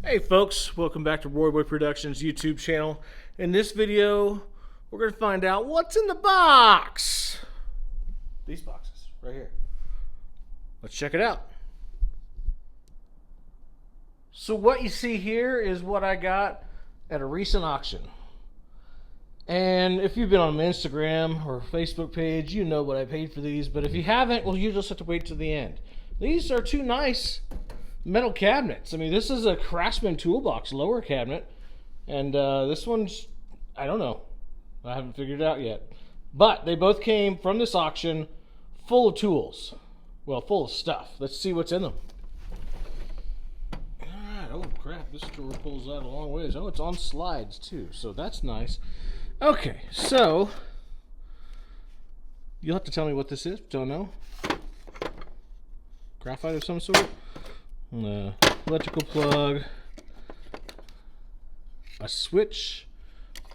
Hey folks, welcome back to Roy Boy Productions YouTube channel. In this video, we're going to find out what's in the box. These boxes, right here. Let's check it out. So what you see here is what I got at a recent auction. And if you've been on my Instagram or Facebook page, you know what I paid for these. But if you haven't, well, you just have to wait to the end. These are two nice metal cabinets. I mean, this is a Craftsman Toolbox lower cabinet, and this one's, I don't know, I haven't figured it out yet, but they both came from this auction full of tools, well, full of stuff. Let's see what's in them. Alright, oh crap, this drawer pulls out a long ways. Oh, it's on slides too, so that's nice. Okay, so you'll have to tell me what this is. Don't know. Graphite of some sort. Electrical plug, a switch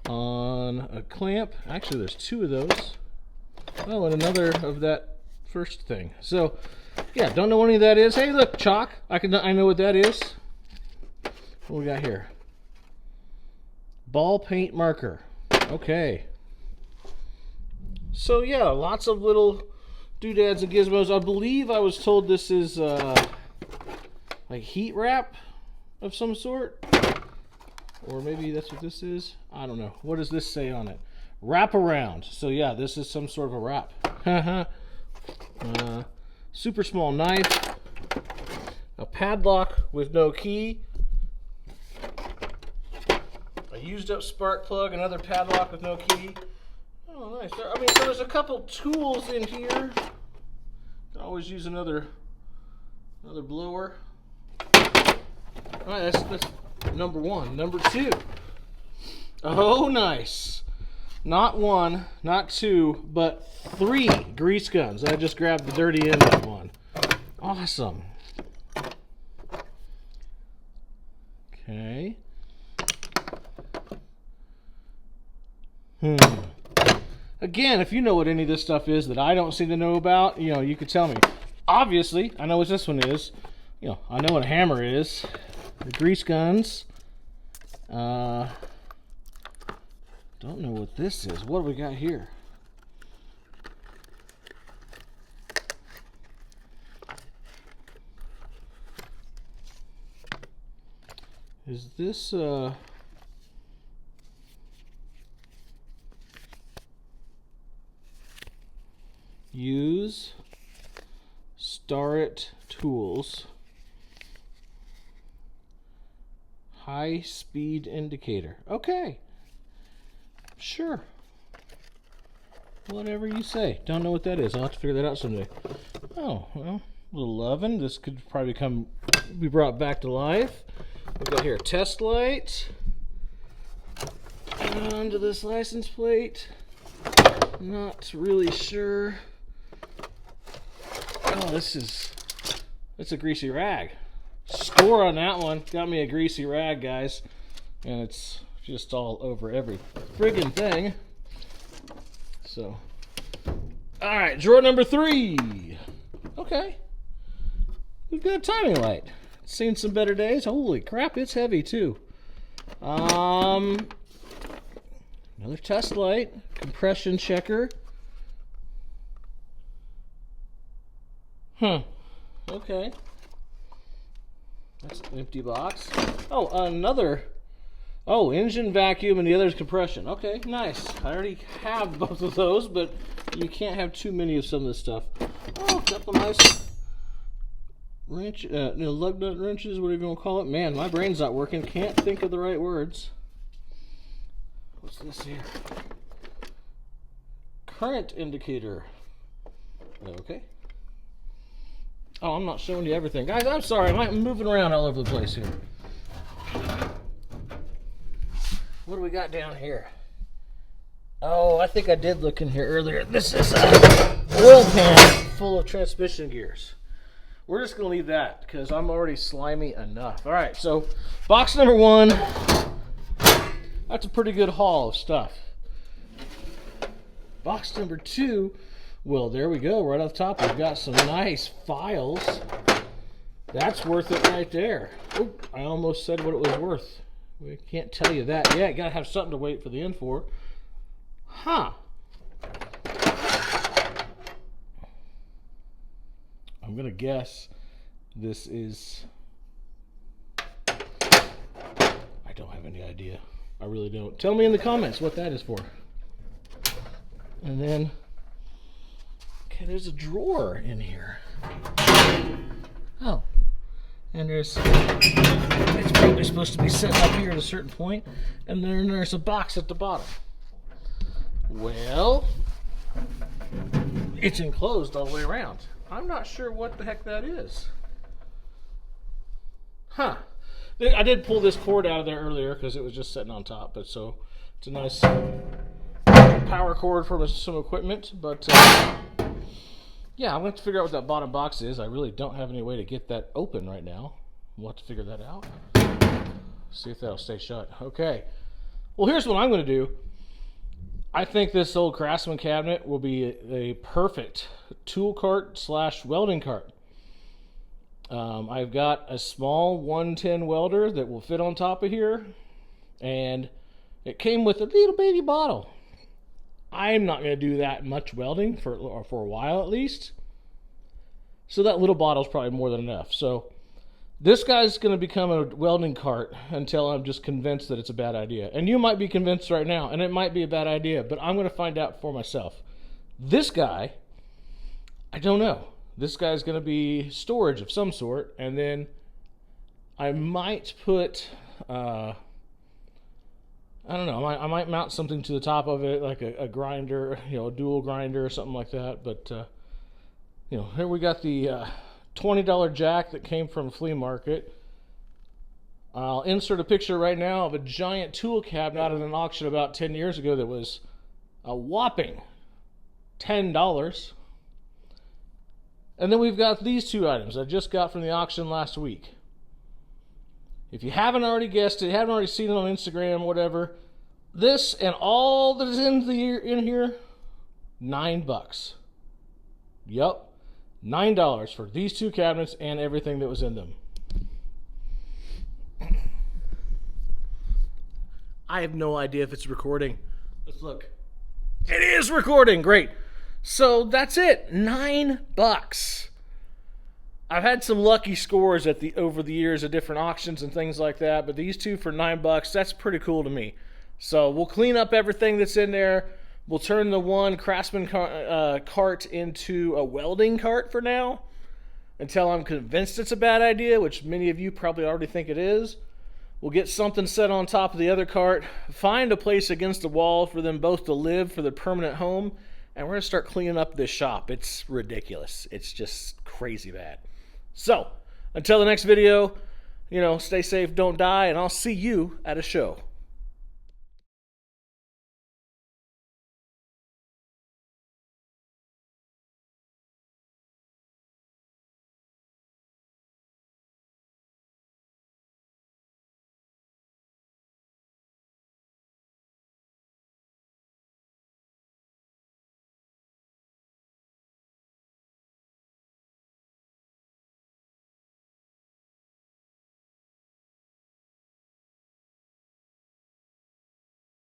on a clamp. Actually, there's two of those. Oh, and another of that first thing. So, yeah, don't know what any of that is. Hey, look, chalk. I know what that is. What we got here? Ball paint marker. Okay. So yeah, lots of little doodads and gizmos. I believe I was told this is like heat wrap of some sort, or maybe that's what this is. I don't know. What does this say on it? Wrap around. So yeah, this is some sort of a wrap. Super small knife, a padlock with no key, a used up spark plug, another padlock with no key. Oh, nice. I mean, so there's a couple tools in here. Can always use another blower. All right, that's number one. Number two. Oh, nice. Not one, not two, but three grease guns. I just grabbed the dirty end of one. Awesome. Okay. Again, if you know what any of this stuff is that I don't seem to know about, you know, you could tell me. Obviously, I know what this one is. You know, I know what a hammer is. The grease guns. Don't know what this is. What do we got here? Is this use Starrett tools, high speed indicator. Okay, sure, whatever you say. Don't know what that is. I'll have to figure that out someday. Oh, well, a little oven. This could probably be brought back to life. We've got here a test light. Onto this license plate. Not really sure. Oh, it's a greasy rag. Score on that one. Got me a greasy rag, guys. And it's just all over every friggin' thing. So, alright, drawer number 3. Okay. We've got a timing light. Seen some better days. Holy crap, it's heavy too. Another test light. Compression checker. Okay. That's an empty box. Oh, another. Oh, engine vacuum and the other's compression. Okay, nice. I already have both of those, but you can't have too many of some of this stuff. Oh, a couple nice wrench, lug nut wrenches, whatever you want to call it. Man, my brain's not working. Can't think of the right words. What's this here? Current indicator. Okay. Oh, I'm not showing you everything. Guys, I'm sorry. I'm moving around all over the place here. What do we got down here? Oh, I think I did look in here earlier. This is an oil pan full of transmission gears. We're just going to leave that because I'm already slimy enough. All right, so box number 1. That's a pretty good haul of stuff. Box number 2. Well, there we go. Right off the top, we've got some nice files. That's worth it right there. Oh, I almost said what it was worth. We can't tell you that yet. You gotta have something to wait for the end for. Huh. I'm gonna guess this is... I don't have any idea. I really don't. Tell me in the comments what that is for. And then, okay, there's a drawer in here. Oh. And it's probably supposed to be set up here at a certain point, and then there's a box at the bottom. Well, it's enclosed all the way around. I'm not sure what the heck that is. Huh. I did pull this cord out of there earlier because it was just sitting on top, but so it's a nice power cord for some equipment, but yeah, I'm going to have to figure out what that bottom box is. I really don't have any way to get that open right now. We'll have to figure that out. See if that'll stay shut. Okay. Well, here's what I'm going to do. I think this old Craftsman cabinet will be a perfect tool cart / welding cart. I've got a small 110 welder that will fit on top of here, and it came with a little baby bottle. I'm not going to do that much welding for a while at least. So that little bottle is probably more than enough. So this guy's going to become a welding cart until I'm just convinced that it's a bad idea. And you might be convinced right now, and it might be a bad idea, but I'm going to find out for myself. This guy, I don't know. This guy's going to be storage of some sort, and then I might put... I don't know. I might mount something to the top of it, like a grinder, a dual grinder or something like that. But here we got the $20 jack that came from a flea market. I'll insert a picture right now of a giant tool cabinet out of an auction about 10 years ago that was a whopping $10. And then we've got these two items I just got from the auction last week. If you haven't already guessed it, haven't already seen it on Instagram, whatever, this and all that is in here, $9. Yup, $9 for these two cabinets and everything that was in them. I have no idea if it's recording. Let's look. It is recording. Great. So that's it. $9. I've had some lucky scores over the years of different auctions and things like that, but these two for $9, that's pretty cool to me. So we'll clean up everything that's in there. We'll turn the one Craftsman cart into a welding cart for now, until I'm convinced it's a bad idea, which many of you probably already think it is. We'll get something set on top of the other cart, find a place against the wall for them both to live for their permanent home, and we're going to start cleaning up this shop. It's ridiculous. It's just crazy bad. So, until the next video, stay safe, don't die, and I'll see you at a show.